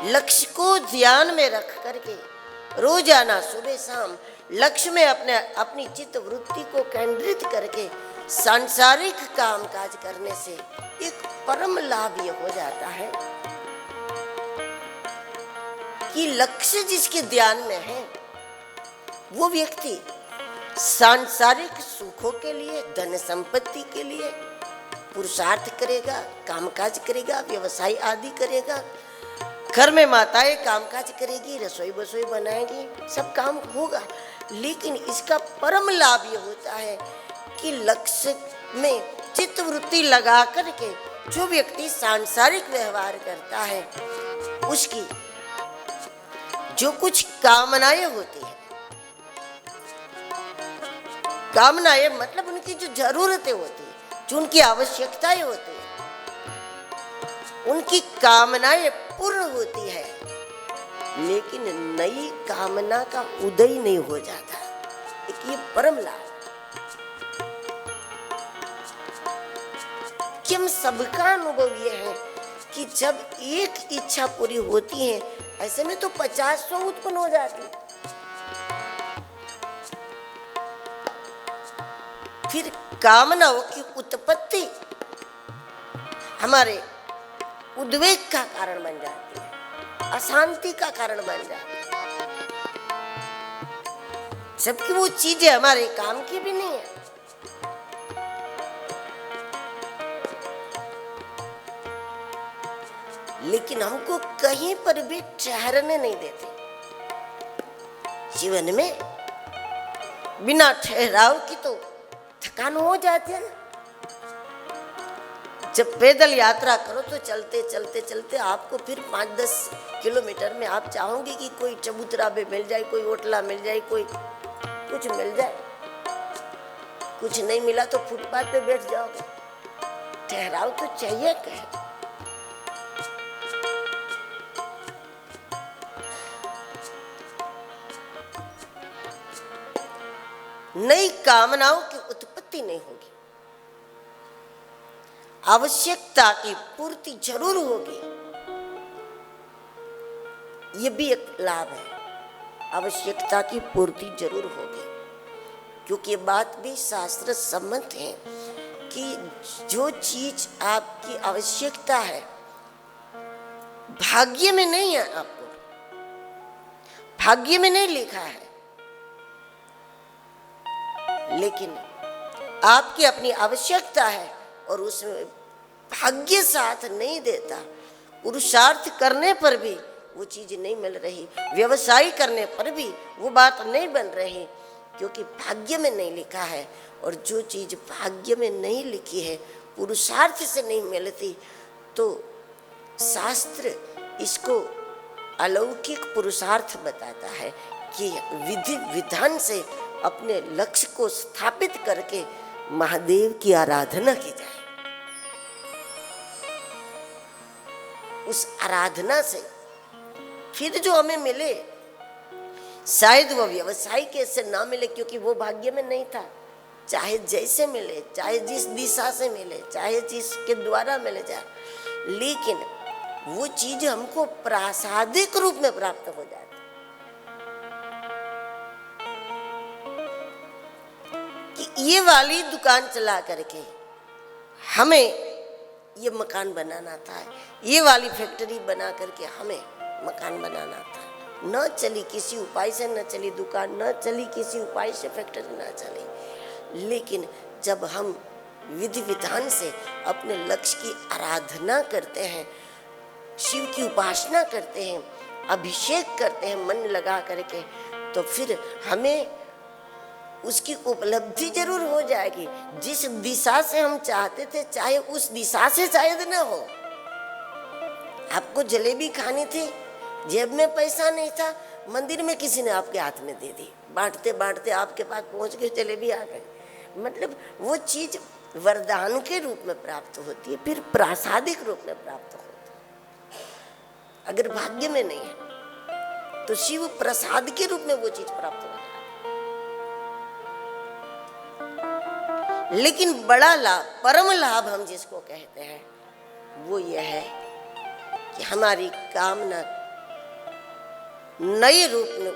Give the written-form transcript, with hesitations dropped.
लक्ष्य को ध्यान में रख करके रोजाना सुबह शाम लक्ष्य में अपनी चित्त वृत्ति को केंद्रित करके सांसारिक काम काज करने से एक परम लाभ ये हो जाता है कि लक्ष्य जिसके ध्यान में है वो व्यक्ति सांसारिक सुखों के लिए, धन संपत्ति के लिए पुरुषार्थ करेगा, कामकाज करेगा, व्यवसाय आदि करेगा, घर में माताएं कामकाज करेगी, रसोई बसोई बनाएगी, सब काम होगा। लेकिन इसका परम लाभ ये होता है कि लक्ष्य में चित्त वृत्ति लगा करके जो व्यक्ति सांसारिक व्यवहार करता है उसकी जो कुछ कामनाएं होती है, कामनाएं मतलब उनकी जो जरूरतें होती है, जो उनकी आवश्यकताएं होती है, उनकी कामनाएं पूर्ण होती है, लेकिन नई कामना का उदय नहीं हो जाता। एक ये परम लाभ कि हम सबका अनुभव ये है कि जब एक इच्छा पूरी होती है ऐसे में तो 50-100 उत्पन्न हो जाती। फिर कामनाओं की उत्पत्ति हमारे उद्वेग का कारण बन जाती है, अशांति का कारण बन जाती है, जबकि वो चीजें हमारे काम की भी नहीं है। लेकिन हमको कहीं पर भी ठहरने नहीं देते। जीवन में बिना ठहराव की तो थकान हो जाती है ना। जब पैदल यात्रा करो तो चलते चलते चलते आपको फिर 5-10 किलोमीटर में आप चाहोगे कि कोई चबूतरा पे मिल जाए, कोई होटला मिल जाए, कोई कुछ मिल जाए। कुछ नहीं मिला तो फुटपाथ पे बैठ जाओगे। ठहराव तो चाहिए कहे। नई कामनाओं की उत्पत्ति नहीं होगी, आवश्यकता की पूर्ति जरूर होगी। यह भी एक लाभ है, आवश्यकता की पूर्ति जरूर होगी, क्योंकि ये बात भी शास्त्र सम्मत है कि जो चीज आपकी आवश्यकता है भाग्य में नहीं है, आपको भाग्य में नहीं लिखा है, लेकिन आपकी अपनी आवश्यकता है और उसमें भाग्य साथ नहीं देता, पुरुषार्थ करने पर भी वो चीज नहीं मिल रही, व्यवसाय करने पर भी वो बात नहीं बन रही, क्योंकि भाग्य में नहीं लिखा है। और जो चीज भाग्य में नहीं लिखी है, पुरुषार्थ से नहीं मिलती, तो शास्त्र इसको अलौकिक पुरुषार्थ बताता है कि विधि विधान से अपने लक्ष्य को स्थापित करके महादेव की आराधना की जाए। उस आराधना से फिर जो हमें मिले, शायद वो व्यवसाय कैसे ना मिले, क्योंकि वो भाग्य में नहीं था। चाहे जैसे मिले, चाहे जिस दिशा से मिले, चाहे जिसके द्वारा मिले जाए, लेकिन वो चीज हमको प्रासादिक रूप में प्राप्त हो जाती। कि ये वाली दुकान चला करके हमें ये मकान बनाना था, ये वाली फैक्ट्री बना करके हमें मकान बनाना था, न चली किसी उपाय से, न चली दुकान, न चली किसी उपाय से फैक्ट्री, न चली। लेकिन जब हम विधि विधान से अपने लक्ष्य की आराधना करते हैं, शिव की उपासना करते हैं, अभिषेक करते हैं मन लगा करके, तो फिर हमें उसकी उपलब्धि जरूर हो जाएगी। जिस दिशा से हम चाहते थे, चाहे उस दिशा से शायद न हो। आपको जलेबी खानी थी, जेब में पैसा नहीं था, मंदिर में किसी ने आपके हाथ में दे दी, बांटते बांटते आपके पास पहुंच गए, जलेबी आ गई। मतलब वो चीज वरदान के रूप में प्राप्त होती है, फिर प्रासादिक रूप में प्राप्त होती है। अगर भाग्य में नहीं है तो शिव प्रसाद के रूप में वो चीज प्राप्त हो जाती है। लेकिन बड़ा लाभ, परम लाभ हम जिसको कहते हैं, वो यह है कि हमारी कामना नए रूप में